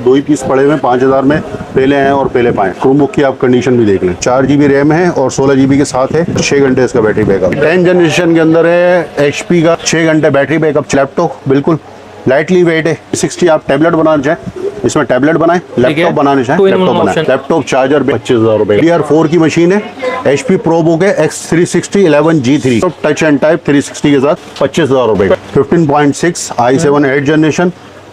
दो ही पीस पड़े हुए हैं 5000 में, पहले हैं और पहले पाएं। क्रोमबुक की आप कंडीशन भी देख लें। 4 GB रैम है और 16 GB के साथ है। 6 घंटे इसका बैटरी बैकअप। 10 जनरेशन के अंदर है, HP का 6 घंटे बैटरी बैकअप। लैपटॉप बिल्कुल लाइटली वेट है। 60 आप टैबलेट बनाना चाहें इसमें टैबलेट बनाएं, लैपटॉप बनाने चाहें लैपटॉप बनाएं। लैपटॉप चार्जर 25,000 रुपए। DDR4 की मशीन है, HP ProBook है X360 11G3 touch and type 360 के साथ 25,000 रुपए। 15.6 i7 8 generation,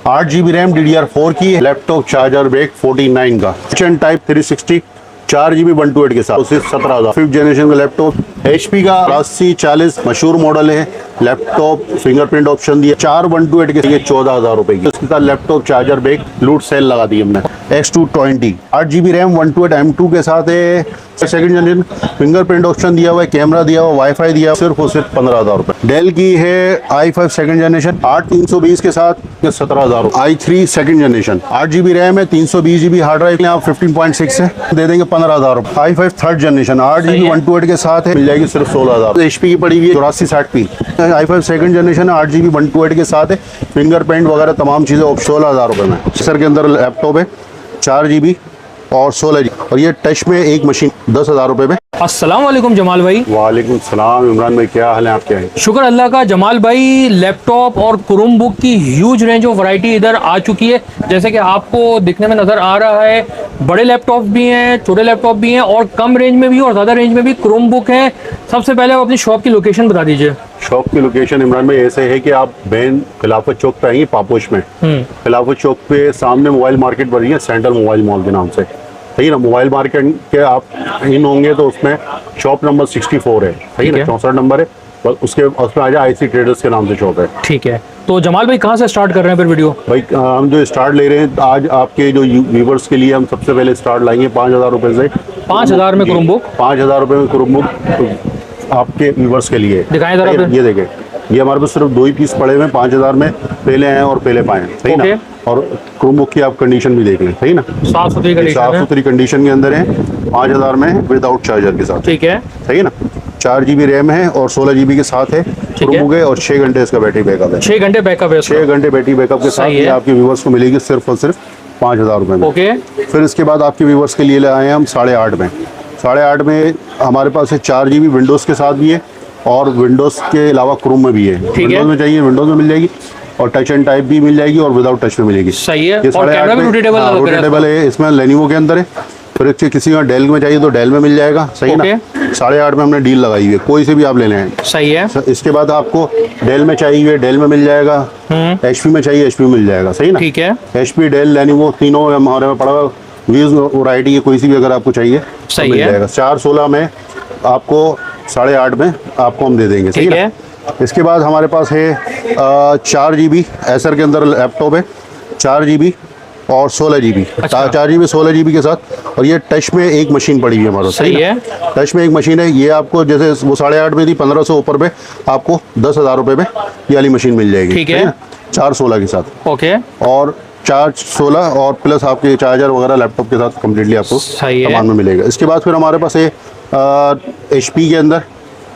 8 GB RAM DDR4 की। लैपटॉप चार्जर बैक 49 का टच एंड टाइप 360 4 GB 128 के साथ उसे 17,000। 5th जनरेशन का लैपटॉप HP का 8040 मशहूर मॉडल है। लैपटॉप फिंगरप्रिंट ऑप्शन दिया। 4 128 के लिए 14,000 रुपए की। उसके साथ लैपटॉप चार्जर बैक लूट सेल लगा दी हमने। X220 8 GB रैम 128 M2 के साथ है। सेकंड जनरेशन फिंगरप्रिंट ऑप्शन दिया हुआ है, कैमरा दिया हुआ, वाईफाई दिया हुआ, सिर्फ और सिर्फ 15,000 रुपए। डेल की है i5 सेकंड जनरेशन 8320 के साथ 17,000। i3 second generation 8 GB RAM है, 320 GB हार्ड ड्राइव आप 15.6 है, दे देंगे 15,000 रुपए। i5 थर्ड जनरेशन 8 GB 128 के साथ है, मिल जाएगी सिर्फ 16,000। HP की पड़ी हुई है 8460p। i5 second generation 8 GB 128 के साथ है, फिंगरप्रिंट वगैरह तमाम चीजें 16,000 रुपए में। सर के अंदर लैपटॉप है 4 GB और 16 GB और ये टच में एक मशीन 10,000 रुपए में। अस्सलाम वालेकुम जमाल भाई। वालेकुम सलाम इमरान भाई, क्या हाल है आपके? हैं शुक्र अल्लाह का। जमाल भाई लैपटॉप और क्रोमबुक की ह्यूज रेंज ऑफ वैरायटी इधर आ चुकी है, जैसे कि आपको दिखने में नज़र आ रहा है। बड़े लैपटॉप भी हैं, छोटे लैपटॉप भी हैं और कम रेंज में भी और ज़्यादा रेंज में भी क्रोमबुक है। सबसे पहले आप अपनी शॉप की लोकेशन बता दीजिए। शॉप की लोकेशन इमरान भाई ऐसे है कि आप बैन खिलाफत चौक पे आएंगे, पापोश में खिलाफत चौक पे सामने मोबाइल मार्केट बनी है, सेंट्रल मोबाइल मॉल के नाम से, सही है ना। मोबाइल मार्केट के आप इन होंगे तो उसमें शॉप नंबर 64 है, सही है ना, 64 नंबर है। बस उसके उसमें आ जाए IC ट्रेडर्स के नाम से शॉप है। ठीक है, तो जमाल भाई कहाँ से स्टार्ट कर रहे हैं फिर वीडियो? भाई हम जो स्टार्ट ले रहे हैं आज आपके जो व्यूवर्स के लिए हम सबसे पहले स्टार्ट लाएंगे 5,000 रुपए से। 5,000 में क्रोमबुक? 5,000 रुपए में क्रोमबुक आपके व्यूवर्स के लिए। दिखाएं जरा फिर। ये देखें, ये हमारे पास सिर्फ 2 ही पीस पड़े हुए हैं 5,000 में, पहले हैं और पहले पाएं, सही ना। और क्रोमबुक की आप कंडीशन भी देख लें, सही ना, साफ सुथरी कंडीशन के अंदर है 5,000 में विदाउट चार्जर के साथ। ठीक है, सही है ना। 4 GB रैम है और 16 GB के साथ है क्रोमबुक है और 6 घंटे इसका बैटरी बैकअप है। 6 घंटे बैकअप है। 6 घंटे बैटरी बैकअप के साथ ये आपके व्यूवर्स को मिलेगी सिर्फ और सिर्फ 5,000 रुपए में। ओके, फिर इसके बाद आपके व्यूवर्स के लिए ले आए हैं हम 8.5 में। 8.5 में हमारे पास है 4 GB विंडोज़ के साथ भी है और विंडोज़ के अलावा क्रोम में भी है। विंडोज़ में चाहिए विंडोज़ में मिल जाएगी और टच एंड टाइप भी मिल जाएगी और विदाउट टच में मिलेगी। सही है। ये और कैमरा भी रोटेटेबल है, इसमें लेनोवो के अंदर है। फिर किसी का डेल में चाहिए तो डेल में मिल जाएगा, सही है ना। 8.5 में हमने डील लगाई हुई है, कोई से भी आप ले लें। सही है। इसके बाद आपको डेल में चाहिए डेल में मिल जाएगा, HP में चाहिए HP में मिल जाएगा, सही ना। ठीक है, HP डेल लेनोवो तीनों हमारे में पड़ा हुआ व्यूज वैरायटी है, कोई सी भी अगर आपको चाहिए तो मिल जाएगा। 416 में आपको 8.5 में आपको हम दे देंगे, सही है। इसके बाद हमारे पास है 4 GB एसर के अंदर लैपटॉप है 4 GB और 16 GB। 4 GB 16 GB के साथ और ये टच में एक मशीन पड़ी हुई है हमारे, सही है। टच में एक मशीन है, ये आपको जैसे वो 8.5 में थी 1500 ऊपर पे आपको 10,000 रुपए में ये वाली मशीन मिल जाएगी, ठीक है। 416 के साथ। ओके, और 416 और प्लस आपके चार्जर वगैरह लैपटॉप के साथ कम्प्लीटली आपको सामान में मिलेगा। इसके बाद फिर हमारे पास है HP के अंदर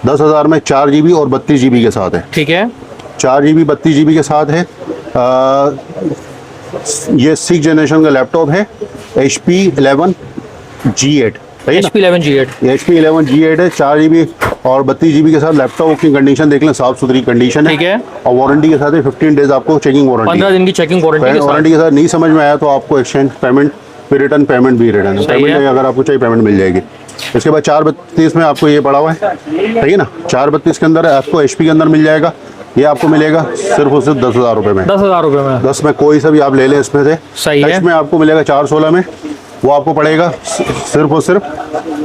10,000 में 4 GB और 32 GB के साथ है, ठीक है। 4 GB 32 GB के साथ है। ये 6 जनरेशन का लैपटॉप है HP 11G8, HP 11G8 है। 4 GB और 32 GB के साथ लैपटॉप की कंडीशन देख लें, साफ सुथरी कंडीशन है, ठीक है। और वारंटी के साथ है 15 डेज आपको चेकिंग वारंटी, 15 दिन की चेकिंग वारंटी के साथ। नहीं समझ में आया तो आपको एक्सचेंज पेमेंट फिर रिटर्न पेमेंट भी पेमेंट अगर आपको चाहिए पेमेंट मिल जाएगी। इसके बाद 432 में आपको ये पड़ा हुआ है, ठीक है ना। 432 के अंदर आपको HP के अंदर मिल जाएगा, ये आपको मिलेगा सिर्फ और सिर्फ 10,000 रुपए में। 10,000 रुपए में 10 में कोई सा भी आप ले लें इसमें से, सही है। में आपको मिलेगा 416 में, वो आपको पड़ेगा सिर्फ और सिर्फ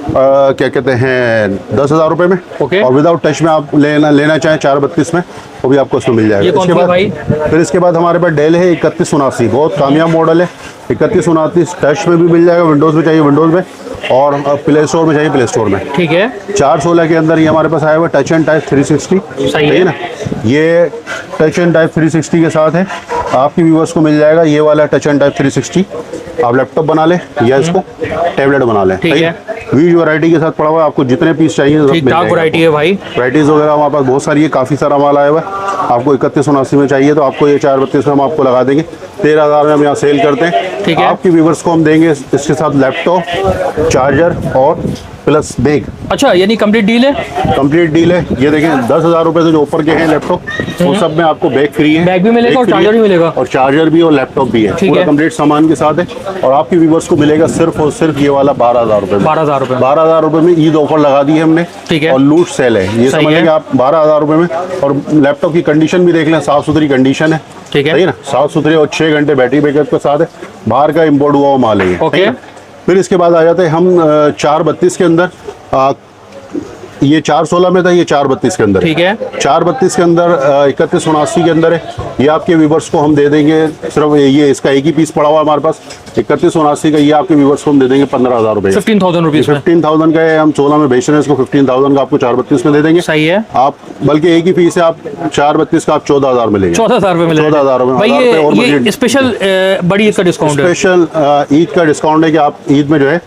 क्या कहते हैं 10,000 रुपए में। और विदाउट टच में आप लेना चाहें 432 में वो भी आपको उसमें मिल जाएगा। इसके बाद फिर इसके बाद हमारे पास डेल है 3179, बहुत कामयाब मॉडल है। 3129 टच में भी मिल जाएगा, विंडोज़ में चाहिए विंडोज़ में और प्ले स्टोर में चाहिए प्ले स्टोर में, ठीक है। 416 के अंदर ये हमारे पास आया हुआ टच एंड टाइप 360, सही है ना। ये टच एंड टाइप 360 के साथ है, आपकी व्यूअर्स को मिल जाएगा ये वाला टच एंड टाइप 360। आप लैपटॉप बना लें या इसको टैबलेट बना लें, ठीक है। वीज वैरायटी के साथ पड़ा हुआ है, आपको जितने पीस चाहिए वैरायटी है भाई। वैरायटीज वगैरह हमारे पास बहुत सारी है, काफ़ी सारा माल आया हुआ है। आपको 3179 में चाहिए तो आपको ये 432 में हम आपको लगा देंगे। 13,000 में हम यहाँ सेल करते हैं, ठीक है। आपके व्यूवर्स को हम देंगे इसके साथ लैपटॉप, चार्जर और प्लस बैग। अच्छा, यानी कंप्लीट डील है। कंप्लीट डील है। ये देखें 10,000 रुपए से जो ऊपर के हैं लैपटॉप, वो सब में आपको बैग फ्री है। बैग भी मिलेगा और फ्री चार्जर है, भी मिलेगा। और चार्जर भी और लैपटॉप भी है, ठीक पूरा है। कंप्लीट सामान के साथ है। और आपके व्यूवर्स को मिलेगा सिर्फ और सिर्फ ये वाला 12,000 रुपए में। 12,000 रुपए। 12,000 रुपए में ईद ऑफर लगा दी है हमने। ठीक है। और लूट सेल है, ये सही समझ है। लेंगे आप 12,000 रुपए में। और लैपटॉप की कंडीशन भी देख लें, साफ सुथरी कंडीशन है। ठीक है। सही ना, साफ सुथरे और 6 घंटे बैटरी बैकअप के साथ है। बाहर का इम्पोर्ट हुआ हुआ माल है ये। ओके। ठीक है? फिर इसके बाद आ जाते हैं हम 432 के अंदर। ये 416 में था, ये 432 के अंदर। ठीक है। 432 के अंदर 3179 के अंदर है। ये आपके व्यूवर्स को हम दे देंगे सिर्फ, ये इसका एक ही पीस पड़ा हुआ है हमारे पास 3179 का। ये आपके व्यूवर्स को हम दे देंगे 15,000 रुपए। 15,000 रुपीज में। 15,000 का है, हम 16 में बेच रहे हैं इसको। 15,000 का आपको 432 में दे देंगे। सही है। आप बल्कि एक ही पीस है, आप 432 का आप 14,000 में लेंगे। 14,000 रुपए मिलेगा। 14,000 में भाई 1000 रुपए और ये मजीद स्पेशल बड़ी ईद का डिस्काउंट है। स्पेशल ईद का डिस्काउंट है कि आप ईद में जो है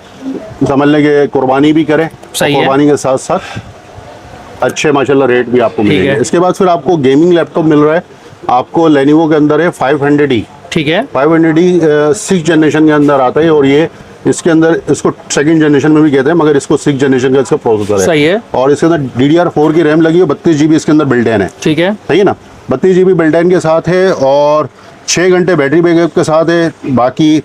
समझ लें कि कुर्बानी भी करें। सही है। कुर्बानी के साथ साथ अच्छे माशाल्लाह रेट भी आपको ठीक मिलेंगे। है। इसके बाद फिर आपको गेमिंग लैपटॉप मिल रहा है। आपको लेनोवो के अंदर है 500E। ठीक है। 500E 6 जनरेशन के अंदर आता है। और ये इसके अंदर इसको सेकंड जनरेशन में भी कहते हैं, मगर इसको 6 जनरेशन का इसका प्रोसेसर है। सही है। और इसके अंदर DDR4 की रैम लगी है, 32 GB इसके अंदर बिल्ट इन है। ठीक है। सही है ना, 32 GB बिल्ट इन के साथ है। और 6 घंटे बैटरी बैकअप के साथ है। बाकी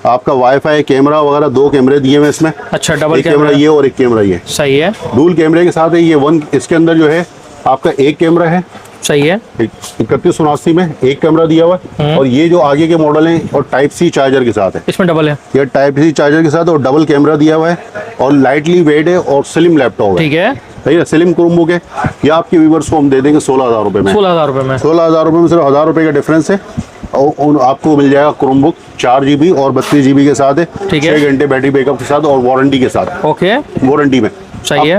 आपका वाईफाई, कैमरा वगैरह 2 कैमरे दिए हुए इसमें। अच्छा, डबल एक कैमरा ये और एक कैमरा ये, सही है। डूल कैमरे के साथ है ये। इसके अंदर जो है आपका एक कैमरा है। सही है। 3179 में एक कैमरा दिया हुआ है। और ये जो आगे के मॉडल हैं और टाइप सी चार्जर के साथ है। इसमें डबल है। ये टाइप सी चार्जर के साथ और डबल कैमरा दिया हुआ है। और लाइटली वेट है और स्लिम लैपटॉप है। ठीक है। सही है, स्लिम क्रोमबुक है। ये आपके व्यूवर्स को हम दे देंगे 16,000 रुपए में। 16,000 रुपए में। 16,000 रुपए में सिर्फ 1,000 रुपए का डिफरेंस है। और आपको मिल जाएगा क्रोमबुक 4 GB और 32 GB के साथ है। ठीक है। 6 घंटे बैटरी बैकअप के साथ और वारंटी के साथ। ओके। वारंटी में सही है।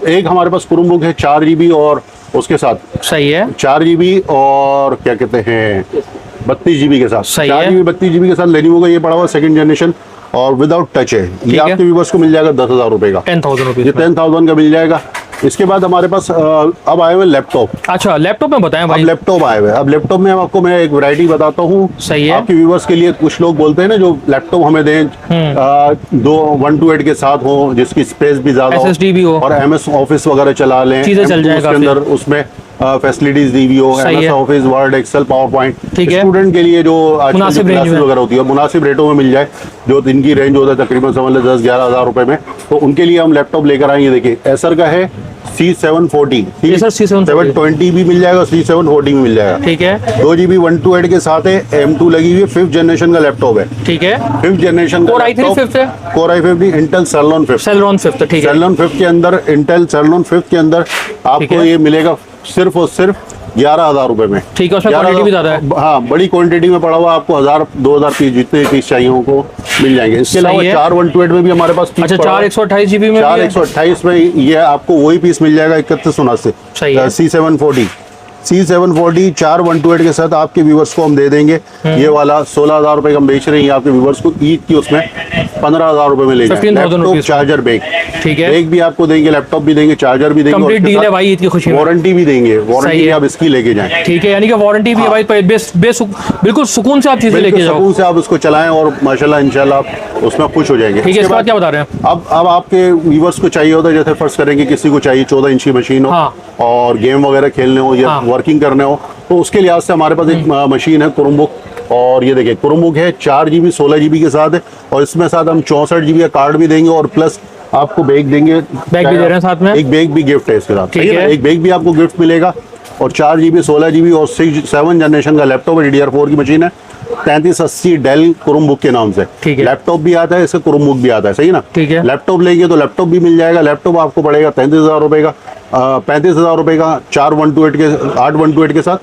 एक हमारे पास क्रोमबुक है 4 GB और उसके साथ सही है। 4 GB और क्या कहते हैं 32 GB के साथ। सही 4 है। GB 32 GB के साथ लेनोवो का ये पड़ा हुआ सेकंड जनरेशन और विदाउट टच है। ये है। आपके व्यूवर्स को मिल जाएगा 10,000 रुपए का। 10,000 रुपीज ये में। 10,000 का मिल जाएगा। इसके बाद हमारे पास अब आए हुए लैपटॉप। अच्छा, लैपटॉप में बताएं भाई। अब लैपटॉप आए हुए। अब लैपटॉप में आपको मैं एक वैरायटी बताता हूँ। सही है। आपके व्यूवर्स के लिए कुछ लोग बोलते हैं ना, जो लैपटॉप हमें दें 128 के साथ हो, जिसकी स्पेस भी ज्यादा हो, SSD भी हो और MS ऑफिस वगैरह चला लें, चीजें चल M2 जाएं उसके काफी। अंदर उसमें फैसिलिटीज दी हुई हो। सही MS है। Office, word, excel, power point. ठीक है। स्टूडेंट के लिए जो आजकल मुनासिब रेंज क्लासेस में। वगैरह होती है, मुनासिब रेटों में मिल जाए, जो इनकी रेंज होता है तकरीबन समझ लें 10-11 हज़ार रुपए में, तो उनके लिए हम लैपटॉप लेकर आएंगे। देखिए एसर का है C740, Acer C740 720 भी मिल जाएगा, C740 भी मिल जाएगा। ठीक है। 2 GB 128 के साथ है। M2 लगी हुई है, 5th जनरेशन का लैपटॉप है। ठीक है। 5th जनरेशन का Core i3 लैपटॉप। fifth है? Core i5 नहीं, Intel Celeron 5th। Celeron 5th। ठीक है। Celeron 5th के अंदर, इंटेल Celeron 5th के अंदर ठीक आपको है। ये मिलेगा सिर्फ और सिर्फ 11,000 रुपए में। ठीक है, उसमें 11,000 क्वालिटी भी ज्यादा है। हाँ, बड़ी क्वांटिटी में पड़ा हुआ आपको 1,000-2,000 पीस, जितने पीस चाहिए उनको मिल जाएंगे। इसके सही अलावा है। 4 128 में भी हमारे पास पीस अच्छा, पड़ा हुआ 4 है। 128 GB में भी 4 है? 128 में ये आपको वही पीस मिल जाएगा 3179 सही है। C740 4 128 के साथ आपके व्यूवर्स को हम दे देंगे। ये वाला 16,000 रुपए का हम बेच रहे हैं आपके व्यूवर्स को। ईद की उसमें 15,000 रुपए में ले जाएंगे। 15,000 लैपटॉप, रुपीस। Charger, bag. ठीक है। बैग भी आपको देंगे, लैपटॉप भी देंगे, चार्जर भी देंगे। और कंप्लीट उसके डील है साथ भाई ईद की खुशी में। वारंटी भी देंगे। वारंटी सही भी है। आप इसकी लेके जाएं। ठीक है, यानी कि वारंटी भी है भाई। बिल्कुल सुकून से आप चीजें लेके बिल्कुल जाओ। सुकून से आप उसको चलाएं और माशाल्लाह इंशाल्लाह आप उसमें खुश हो जाएंगे। ठीक है। इसके बाद क्या बता रहे हैं? अब आपके व्यूवर्स को चाहिए होता है, जैसे फर्ज करेंगे किसी को चाहिए 14 इंच की मशीन हो, हाँ। और गेम वगैरह खेलने हो या हाँ। वर्किंग करने हो, तो उसके लिहाज से हमारे पास एक मशीन है क्रोमबुक। और ये देखिए क्रोमबुक है 4 GB 16 GB के साथ है। और इसमें साथ हम 64 GB का कार्ड भी देंगे और प्लस आपको बैग देंगे। बैग भी दे रहे हैं साथ में? एक बैग भी गिफ्ट है इसके साथ। ठीक सही ना? है। एक बैग भी आपको गिफ्ट मिलेगा। और 4 GB 16 GB और 7 जनरेशन का लैपटॉप है, DDR4 की मशीन है। 3380 डेल क्रोमबुक के नाम से। ठीक है। लैपटॉप भी आता है, इसका क्रोमबुक भी आता है। सही ना? ठीक है। लैपटॉप लेंगे तो लैपटॉप भी मिल जाएगा। लैपटॉप आपको पड़ेगा 33,000 रुपए का, 35,000 रुपए का 4 128 के 8 128 के साथ।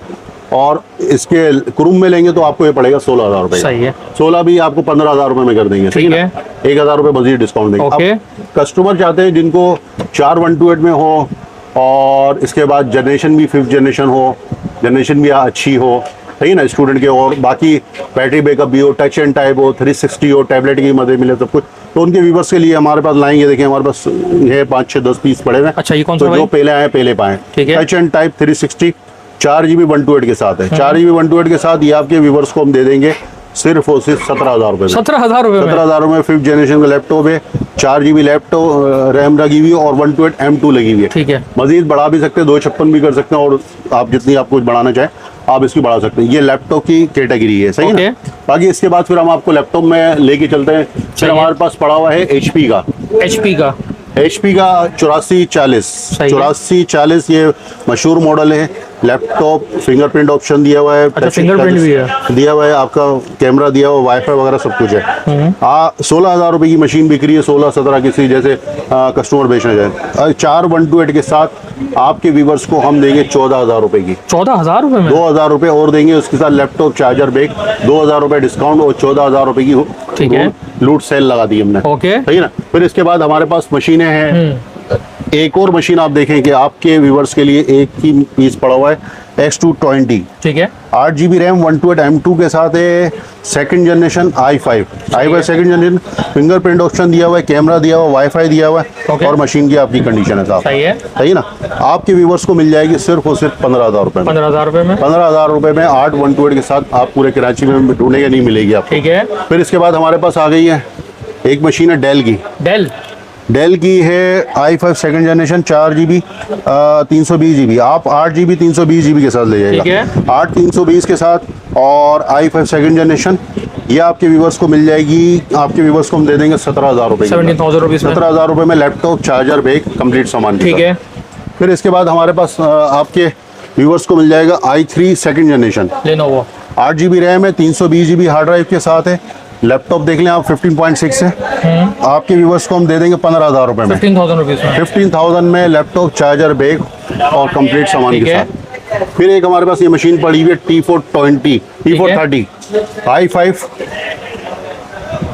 और इसके क्रोम में लेंगे तो आपको ये पड़ेगा 16,000 रुपए। सही है। 16 भी आपको 15,000 रुपए में कर देंगे। ठीक है। 1,000 रुपए मजीद डिस्काउंट देंगे। ओके। अब कस्टमर चाहते हैं जिनको 4 128 में हो और इसके बाद जनरेशन भी 5th जनरेशन हो, जनरेशन भी अच्छी हो, सही ना, स्टूडेंट के, और बाकी बैटरी बैकअप भी हो, टच एंड टाइप हो, 360 हो, टैबलेट की मदद मिले, सब कुछ, तो उनके व्यूवर्स के लिए हमारे पास लाएंगे। देखिए हमारे पास ये 5 6 10 पीस पड़े हुए हैं। अच्छा, ये कौन सा तो भाई? जो पहले आए पहले पाए। ठीक है। टच एंड टाइप 360 4 GB 128 के साथ है। 4 GB 128 के साथ ये आपके व्यूवर्स को हम दे देंगे सिर्फ और सिर्फ 17,000 रुपए में। 17,000 रुपए में 17,000 में 5th जनरेशन का लैपटॉप है, 4 GB लैपटॉप रैम लगी हुई है और 128 M2 लगी हुई है। ठीक है। मजीद बढ़ा भी सकते हैं, 256 भी कर सकते हैं, और आप जितनी आप कुछ बढ़ाना चाहें आप इसकी बढ़ा सकते हैं। ये लैपटॉप की कैटेगरी है, सही है ना। बाकी इसके बाद फिर हम आपको लैपटॉप में लेके चलते हैं। फिर हमारे पास पड़ा हुआ है HP का। HP का 8440 ये मशहूर मॉडल है। लैपटॉप फिंगरप्रिंट ऑप्शन दिया हुआ है, अच्छा, फिंगरप्रिंट भी है दिया हुआ है, आपका कैमरा दिया हुआ, वाईफाई वगैरह सब कुछ है। 16,000 रुपए की मशीन बिक रही है, 16-17 किसी जैसे कस्टमर बेचना चाहे। 4 128 के साथ आपके व्यूवर्स को हम देंगे 14,000 रुपए की। 14,000 रुपए में 2,000 रुपए और देंगे उसके साथ, लैपटॉप चार्जर बैग 2,000 रुपए डिस्काउंट और 14,000 रुपए की ठीक है। लूट सेल लगा दी हमने। ओके, सही ना। फिर इसके बाद हमारे पास मशीनें हैं। एक और मशीन आप देखें कि आपके व्यूवर्स के लिए एक ही पीस पड़ा हुआ है, X220। ठीक है। 8 GB रैम 128 M2 के साथ है, 2nd generation i5 2nd generation, fingerprint option दिया हुआ है, कैमरा दिया हुआ है, वाईफाई दिया हुआ है, और मशीन की आपकी कंडीशन है साहब। सही है, सही ना। आपके व्यूवर्स को मिल जाएगी सिर्फ और सिर्फ 15,000 रुपए में। 15,000 रुपए में 15,000 रुपए में 8 128 के साथ आप पूरे कराची में ढूंढेंगे नहीं मिलेगी आपको। ठीक है। फिर इसके बाद हमारे पास आ गई है एक मशीन है डेल की है, i5 2nd generation 4 GB 320 GB। आप 8 GB 320 GB के साथ ले जाएगा। 8 320 के साथ और i5 2nd जनरेशन, ये आपके व्यूवर्स को मिल जाएगी। आपके व्यूवर्स को हम दे देंगे 17,000 रुपए। 17,000 रुपए में लैपटॉप चार्जर बैग कंप्लीट सामान। ठीक है। फिर इसके बाद हमारे पास आपके व्यूवर्स को मिल जाएगा i3 2nd generation, Lenovo 8 GB RAM है, 320 GB हार्ड ड्राइव के साथ है। लैपटॉप देख लें आप 15.6 है। आपके व्यूवर्स को हम दे देंगे 15,000 रुपए में। 15,000 में लैपटॉप चार्जर बैग और कंप्लीट सामान के साथ। फिर एक हमारे पास ये मशीन पड़ी हुई है T430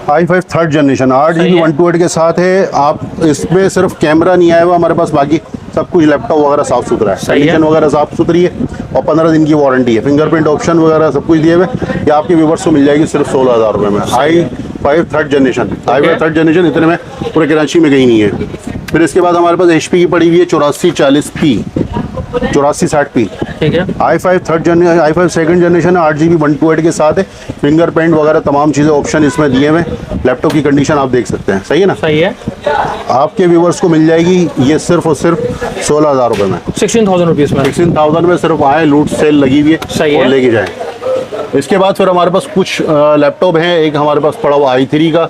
i5 3rd generation 8 GB 128 के साथ है। आप इसमें सिर्फ कैमरा नहीं आया हुआ हमारे पास, बाकी सब कुछ लैपटॉप वगैरह साफ सुथरा है, कंडीशन वगैरह साफ सुथरी है, और 15 दिन की वारंटी है। फिंगरप्रिंट ऑप्शन वगैरह सब कुछ दिए हुए। ये आपके व्यूवर्स को मिल जाएगी सिर्फ 16,000 रुपए में। i5 3rd जनरेशन इतने में पूरे कराची में कहीं नहीं है। फिर इसके बाद हमारे पास HP की पड़ी हुई है 8460p 8460p। ठीक है। i5 2nd जनरेशन 8 GB 128 के साथ है। फिंगरप्रिंट वगैरह तमाम चीज़ें ऑप्शन इसमें दिए हुए। लैपटॉप की कंडीशन आप देख सकते हैं, सही है ना। सही है। आपके व्यूवर्स को मिल जाएगी ये सिर्फ और सिर्फ 16,000 रुपए में। 16,000 रुपीज में 16,000 में सिर्फ आए, लूट सेल लगी हुई सही है और है। लेके जाए। इसके बाद फिर हमारे पास कुछ लैपटॉप हैं। एक हमारे पास पड़ा हुआ i3 का,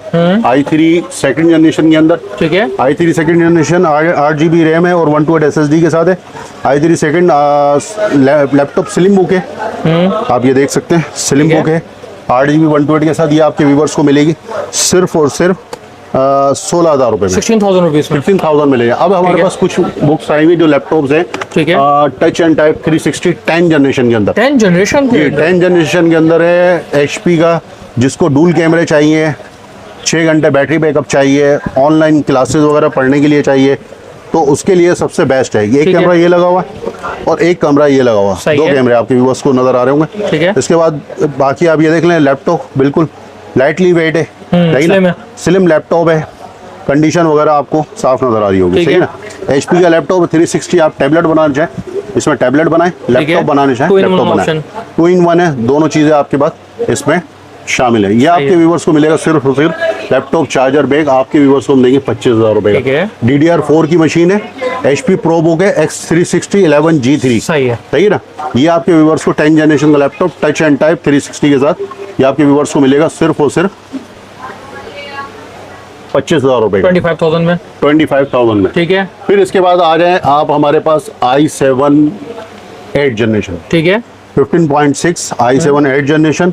i3 2nd जनरेशन के अंदर। ठीक है। i3 2nd generation 8 GB RAM है और 128 SSD के साथ है। i3 2nd laptop slim book है, आप ये देख सकते हैं, स्लिम बुक है 8 GB 128 के साथ। ये आपके व्यूवर्स को मिलेगी सिर्फ और सिर्फ 16,000 रुपए में। 16,000 रुपीज में 15,000 मिलेगा। अब हमारे पास कुछ बुक्स आई हुई जो लैपटॉप्स हैं। ठीक है। टच एंड टाइप 360 10 जनरेशन के अंदर। 10 जनरेशन ये 10 जनरेशन के अंदर है। HP का, जिसको डुअल कैमरे चाहिए, 6 घंटे बैटरी बैकअप चाहिए, ऑनलाइन क्लासेस वगैरह पढ़ने के लिए चाहिए, तो उसके लिए सबसे बेस्ट है। एक कैमरा ये लगा हुआ है और एक कैमरा ये लगा हुआ है, 2 कैमरे आपके व्यूअर्स को नजर आ रहे होंगे। ठीक है। इसके बाद बाकी आप ये देख लें, लैपटॉप बिल्कुल लाइटली वेट है, स्लिम लैपटॉप है, कंडीशन वगैरह आपको साफ नजर आ रही होगी, सही है ना। HP का लैपटॉप 360, आप टैबलेट बनाना चाहें इसमें टैबलेट बनाएं, लैपटॉप बनाने चाहें लैपटॉप बनाएं, 2 in 1 है, दोनों चीजें आपके पास इसमें शामिल है। ये आपके व्यूवर्स को मिलेगा सिर्फ और सिर्फ लैपटॉप चार्जर बैग। आपके व्यूवर्स को हम देंगे 25,000 रुपए का। DDR4 की मशीन है, HP प्रो बुक है, X360 11G3। सही है, सही है ना। ये आपके व्यूवर्स को 10 जनरेशन का लैपटॉप टच एंड टाइप 360 के साथ ये आपके व्यूवर्स को मिलेगा सिर्फ और सिर्फ 25,000 रुपए, 25,000 में। ठीक है। फिर इसके बाद आ जाए आप हमारे पास i7 8 जनरेशन। ठीक है। 15.6 i7 8 generation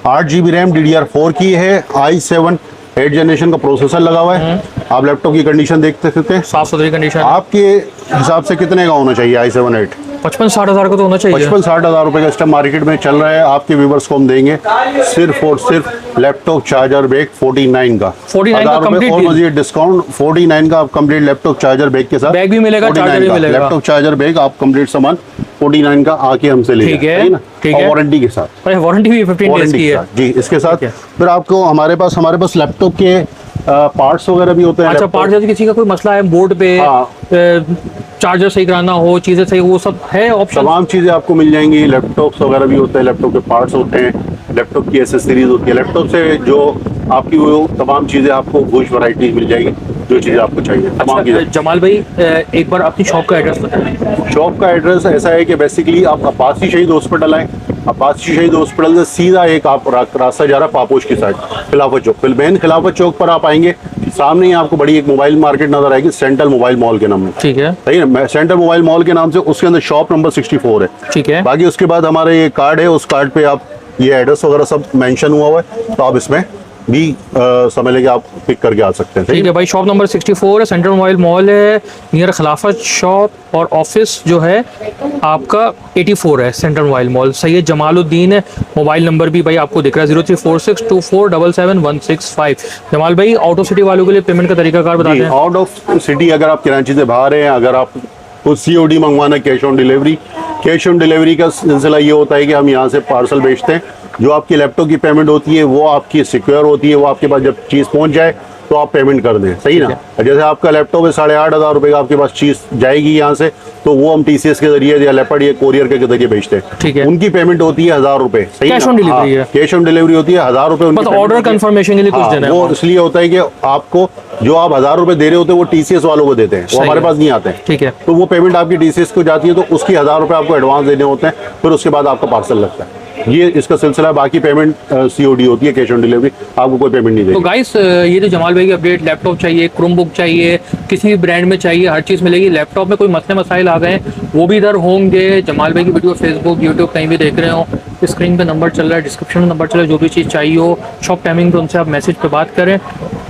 8 GB RAM DDR4 की है। i7 8 जनरेशन का प्रोसेसर लगा हुआ है। आप लैपटॉप की कंडीशन देख सकते हैं, साफ सुथरी कंडीशन। आपके हिसाब से कितने का होना चाहिए i7 8? 55-60 हज़ार का तो होना चाहिए। 55-60 हज़ार रुपए का इस टाइम मार्केट में चल रहा है। आपके व्यूवर्स को हम देंगे सिर्फ और सिर्फ लैपटॉप चार्जर बैग 49 का, 49 का कंप्लीट और मजीद डिस्काउंट 49 का आप कंप्लीट लैपटॉप चार्जर बैग के साथ बैग भी मिलेगा, चार्जर भी मिलेगा। लैपटॉप चार्जर बैग आप कंप्लीट सामान 49 का आके हमसे ले, ठीक है ना, और वारंटी के साथ। वारंटी भी 15 डेज की है जी। इसके साथ फिर आपको हमारे पास लैपटॉप के पार्ट्स वगैरह भी होते हैं। अच्छा, पार्ट्स जैसे किसी का कोई मसला है बोर्ड पे, चार्जर सही कराना हो, चीजें सही, वो सब है ऑप्शन। तमाम चीजें आपको मिल जाएंगी। लैपटॉप्स वगैरह भी होते हैं, लैपटॉप के पार्ट्स होते हैं, लैपटॉप की एसेसरीज होती है। लैपटॉप से जो आपकी वो तमाम चीज़ें आपको बुश वैरायटी मिल जाएगी, जो चीज़ें आपको चाहिए तमाम अच्छा, चीज़ें। जमाल भाई एक बार अपनी शॉप का एड्रेस बताएं। शॉप का एड्रेस ऐसा है कि बेसिकली आप अब्बासी शहीद हॉस्पिटल आए, अब्बासी शहीद हॉस्पिटल से सीधा एक आप रास्ता जा रहा है पापोश की साइड, खिलाफत चौक। फिर मेन खिलाफत चौक पर आप आएंगे, सामने ही आपको बड़ी एक मोबाइल मार्केट नजर आएगी, सेंट्रल मोबाइल मॉल के नाम में। ठीक है, सही है ना, सेंट्रल मोबाइल मॉल के नाम से, उसके अंदर शॉप नंबर 64 है। ठीक है। बाकी उसके बाद हमारा ये कार्ड है, उस कार्ड पे आप ये एड्रेस वगैरह सब मेंशन हुआ हुआ है, तो आप इसमें भी समझ लेके आप पिक करके आ सकते हैं। ठीक है भाई, शॉप नंबर 64 है, सेंट्रल मोबाइल मॉल है, नियर खिलाफत शॉप, और ऑफिस जो है आपका 84 है, central mobile mall. Syed Jamaluddin है, मोबाइल नंबर भी भाई आपको दिख रहा है 034624777165। जमाल भाई, ऑटो सिटी वालों के लिए पेमेंट का तरीकाकार बता दें। आउट ऑफ सिटी अगर आप कराची से बाहर हैं, अगर आप कुछ COD मंगवाना, cash on delivery, cash on delivery का सिलसिला ये होता है कि हम यहाँ से पार्सल भेजते हैं, जो आपकी लैपटॉप की पेमेंट होती है वो आपकी सिक्योर होती है, वो आपके पास जब चीज़ पहुँच जाए तो आप पेमेंट कर दें। सही ना, जैसे आपका लैपटॉप है 8,500 रुपये का, आपके पास चीज़ जाएगी यहाँ से, तो वो हम TCS के जरिए या लेपर्ड या कोरियर के जरिए भेजते हैं। ठीक है। उनकी पेमेंट होती है 1,000 रुपये। सही, कैश ऑन डिलीवरी है, कैश ऑन डिलीवरी होती है 1,000 रुपये। बस ऑर्डर कंफर्मेशन के लिए कुछ देना है। वो इसलिए होता है कि आपको जो आप 1,000 रुपये दे रहे होते हैं वो TCS वालों को देते हैं, वो हमारे पास नहीं आते हैं। ठीक है, तो वो पेमेंट आपकी TCS को जाती है, तो उसकी 1,000 रुपये आपको एडवांस देने होते हैं, फिर उसके बाद आपका पार्सल लगता है। ये इसका सिलसिला। बाकी पेमेंट COD होती है, कैश ऑन डिलीवरी, आपको कोई पेमेंट नहीं तो देगी। गाइस ये तो जमाल भाई की अपडेट, लैपटॉप चाहिए, क्रोमबुक चाहिए, किसी भी ब्रांड में चाहिए, हर चीज़ मिलेगी। लैपटॉप में कोई मसले मसाइल आ गए वो भी इधर होंगे। जमाल भाई की वीडियो फेसबुक, यूट्यूब कहीं भी देख रहे हो, स्क्रीन पे नंबर चल रहा है, डिस्क्रिप्शन में नंबर चल रहा है, जो भी चीज़ चाहिए हो शॉप टाइमिंग पे उनसे आप मैसेज पे बात करें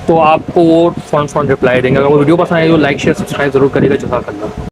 तो आपको वो फ़ौरन रिप्लाई देंगे। अगर वो वीडियो पसंद आए तो लाइक शेयर सब्सक्राइब जरूर करिएगा। जज़ाकल्लाह।